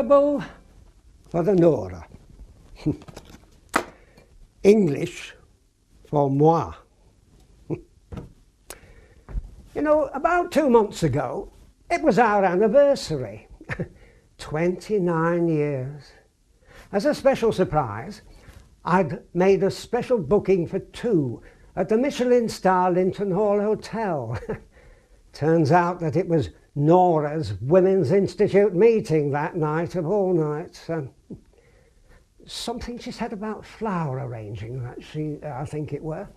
Verbal for the Nora. English for moi. You know, about 2 months ago, it was our anniversary. 29 years. As a special surprise, I'd made a special booking for 2 at the Michelin-star Linton Hall Hotel. Turns out that it was Nora's Women's Institute meeting that night of all nights. Something she said about flower arranging, I think it were.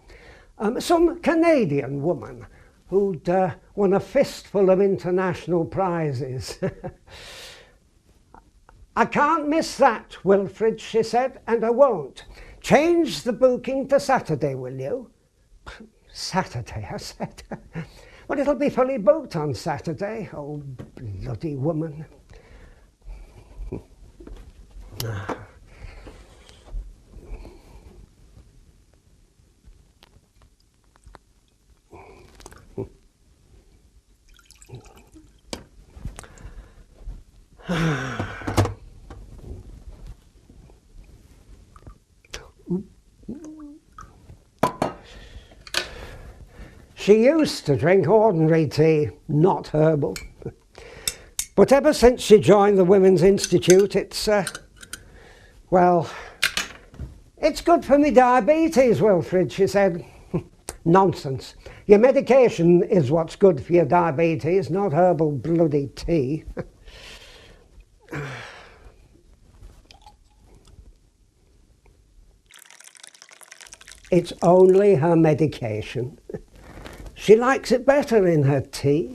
Some Canadian woman who'd won a fistful of international prizes. I can't miss that, Wilfred, she said, and I won't. Change the booking to Saturday, will you? Saturday, I said. Well, it'll be fully booked on Saturday, old bloody woman. She used to drink ordinary tea, not herbal. But ever since she joined the Women's Institute, it's good for me diabetes, Wilfred, she said. Nonsense. Your medication is what's good for your diabetes, not herbal bloody tea. It's only her medication. She likes it better in her tea.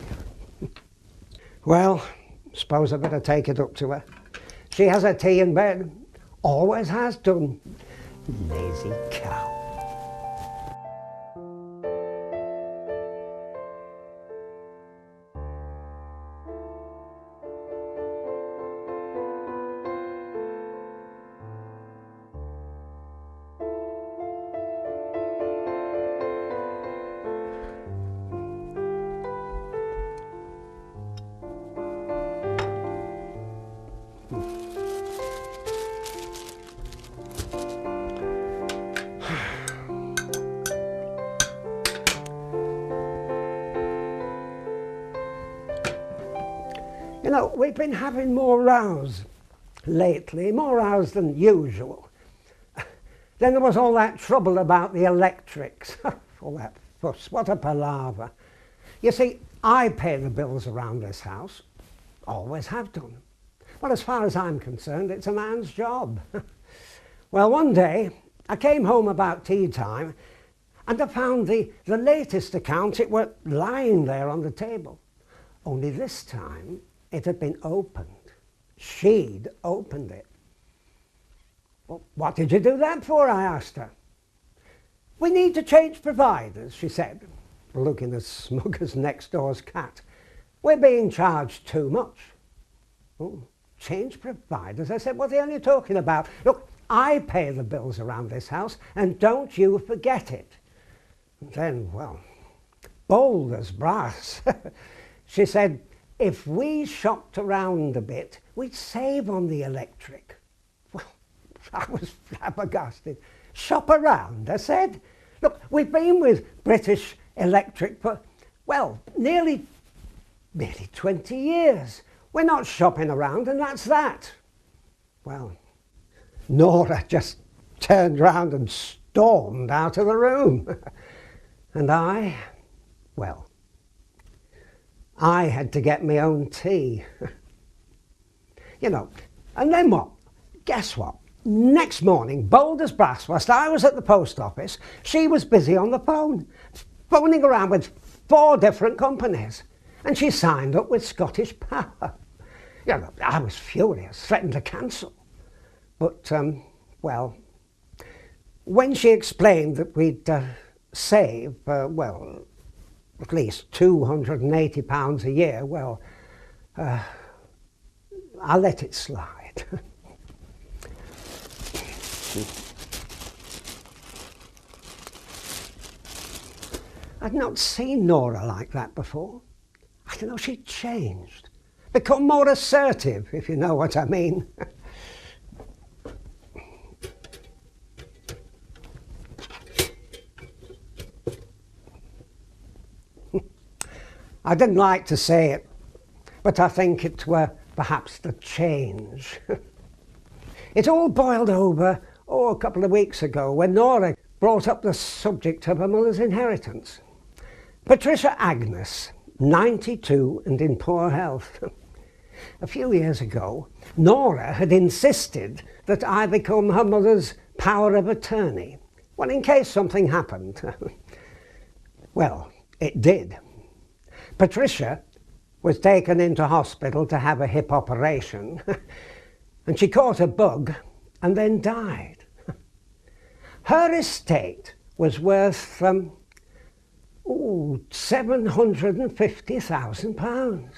Well, suppose I better take it up to her. She has her tea in bed. Always has done. Lazy cow. You know, we've been having more rows lately, more rows than usual. Then there was all that trouble about the electrics. All that fuss, what a palaver. You see, I pay the bills around this house, always have done. Well, as far as I'm concerned, it's a man's job. Well, one day, I came home about tea time, and I found the latest account, it were lying there on the table. Only this time, it had been opened. She'd opened it. Well, what did you do that for, I asked her. We need to change providers, she said, looking as smug as next door's cat. We're being charged too much. Oh, change providers? I said, what the hell are you talking about? Look, I pay the bills around this house, and don't you forget it. And then, well, bold as brass, she said, if we shopped around a bit, we'd save on the electric. Well, I was flabbergasted. Shop around, I said. Look, we've been with British Electric for, well, nearly 20 years. We're not shopping around, and that's that. Well, Nora just turned round and stormed out of the room. And I had to get my own tea. You know, and then what? Guess what? Next morning, bold as brass, whilst I was at the post office, she was busy on the phone, phoning around with 4 different companies. And she signed up with Scottish Power. You know, I was furious, threatened to cancel. But, well, when she explained that we'd save, at least £280 a year, well, I let it slide. I'd not seen Nora like that before. I don't know, she'd changed. become more assertive, if you know what I mean. I didn't like to say it, but I think it were perhaps the change. It all boiled over, a couple of weeks ago when Nora brought up the subject of her mother's inheritance. Patricia Agnes, 92 and in poor health. A few years ago, Nora had insisted that I become her mother's power of attorney, well, in case something happened. Well, it did. Patricia was taken into hospital to have a hip operation, and she caught a bug and then died. Her estate was worth £750,000.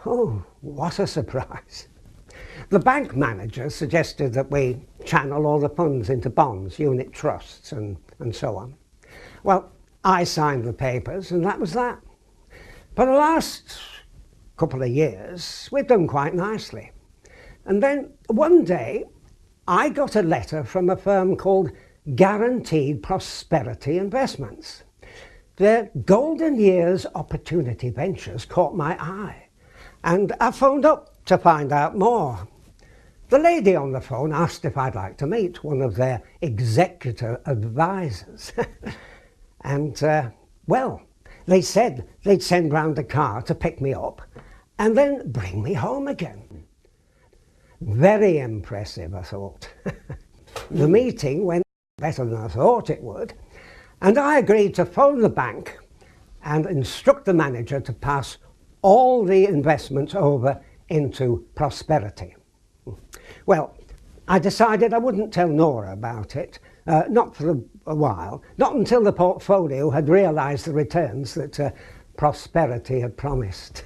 Oh, what a surprise. The bank manager suggested that we channel all the funds into bonds, unit trusts, and so on. Well, I signed the papers, and that was that. For the last couple of years, we've done quite nicely. And then one day, I got a letter from a firm called Guaranteed Prosperity Investments. Their Golden Years Opportunity Ventures caught my eye, and I phoned up to find out more. The lady on the phone asked if I'd like to meet one of their executive advisors. And, well, they said they'd send round a car to pick me up and then bring me home again. Very impressive, I thought. The meeting went better than I thought it would, and I agreed to phone the bank and instruct the manager to pass all the investments over into Prosperity. Well, I decided I wouldn't tell Nora about it, not for a while, not until the portfolio had realised the returns that Prosperity had promised.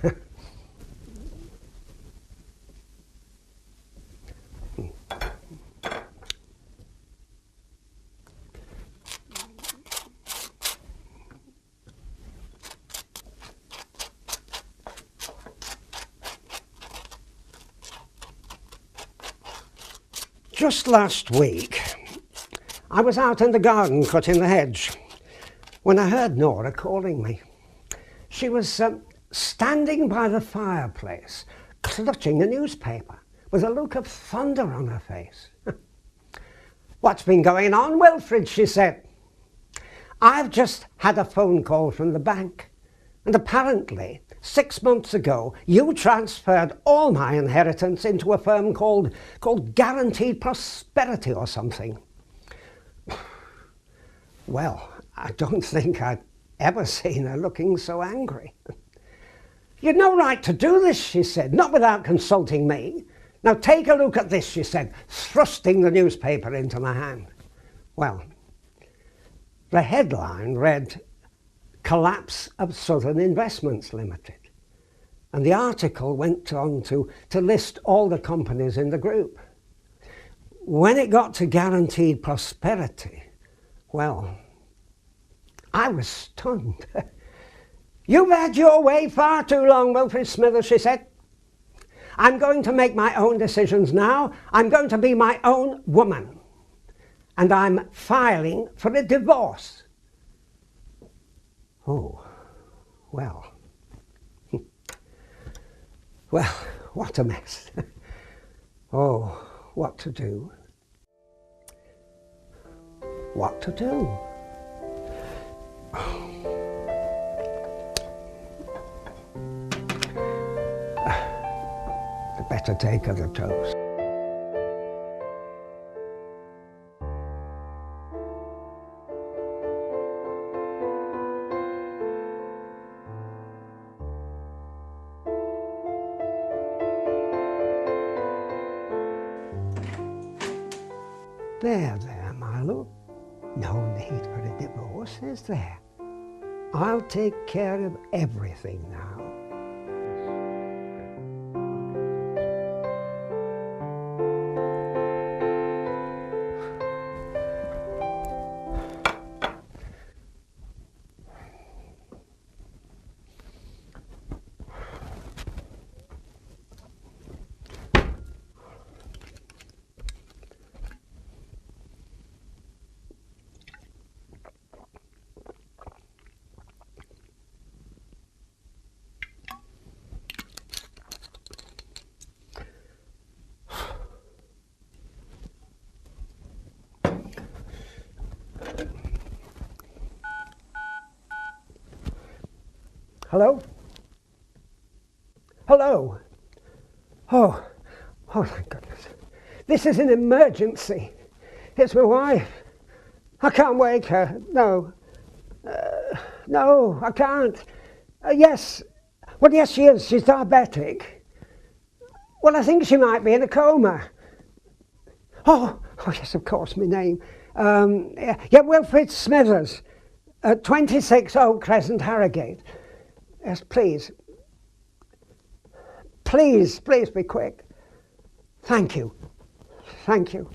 Just last week, I was out in the garden cutting the hedge when I heard Nora calling me. She was standing by the fireplace, clutching a newspaper, with a look of thunder on her face. "What's been going on, Wilfred?" she said. "I've just had a phone call from the bank, and apparently 6 months ago you transferred all my inheritance into a firm called Guaranteed Prosperity or something." Well, I don't think I'd ever seen her looking so angry. "You'd no right to do this," she said, "not without consulting me. Now take a look at this," she said, thrusting the newspaper into my hand. Well, the headline read, "Collapse of Southern Investments Limited." And the article went on to list all the companies in the group. When it got to Guaranteed Prosperity, well, I was stunned. "You've had your way far too long, Wilfred Smithers," she said. "I'm going to make my own decisions now. I'm going to be my own woman. And I'm filing for a divorce." Oh, well. Well, what a mess. Oh, what to do? What to do? I'd better take other toast. There, Milo. No need for a divorce, is there? I'll take care of everything now. Hello? Hello? Oh, thank goodness. This is an emergency. It's my wife. I can't wake her. No. No, I can't. Yes. Well, yes, she is. She's diabetic. Well, I think she might be in a coma. Oh, yes, of course, my name. Yeah, Wilfred Smithers, 26 Oak Crescent, Harrogate. Yes, please. Please be quick. Thank you. Thank you.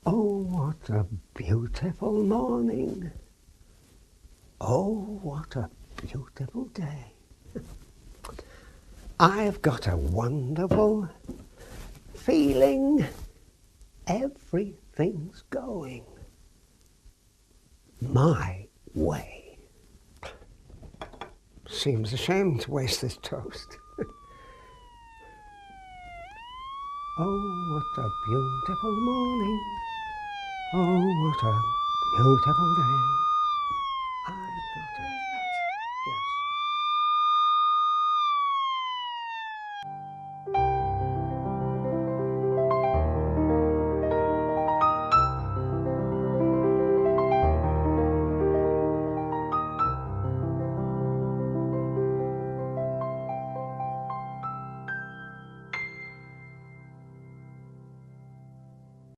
Oh, what a beautiful morning. Oh, what a beautiful day. I've got a wonderful feeling. Everything's going my way. Seems a shame to waste this toast. Oh, what a beautiful morning. Oh, what a beautiful day.